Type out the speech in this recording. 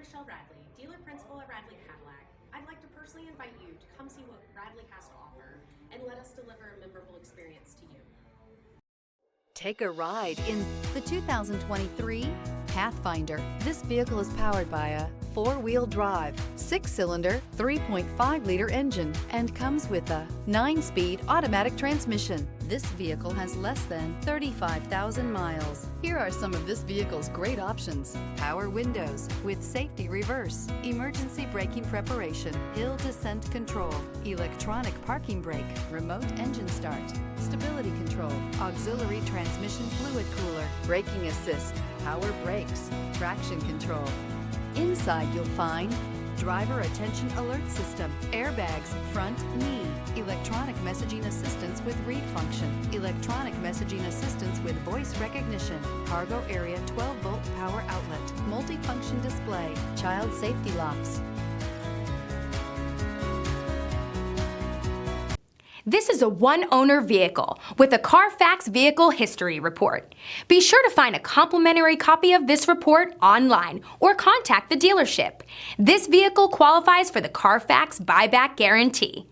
Michelle Radley, dealer principal at Radley Cadillac. I'd like to personally invite you to come see what Radley has to offer and let us deliver a memorable experience to you. Take a ride in the 2023 Pathfinder. This vehicle is powered by a four-wheel drive, six-cylinder, 3.5-liter engine and comes with a 9-speed automatic transmission. This vehicle has less than 35,000 miles. Here are some of this vehicle's great options: power windows with safety reverse, emergency braking preparation, hill descent control, electronic parking brake, remote engine start, stability control, auxiliary transmission fluid cooler, braking assist, power brakes, traction control. Inside you'll find driver attention alert system, airbags, front knee, electronic messaging assistance with read function, electronic messaging assistance with voice recognition, cargo area 12-volt power outlet, multifunction display, child safety locks. This is a one-owner vehicle with a Carfax Vehicle History Report. Be sure to find a complimentary copy of this report online or contact the dealership. This vehicle qualifies for the Carfax Buyback Guarantee.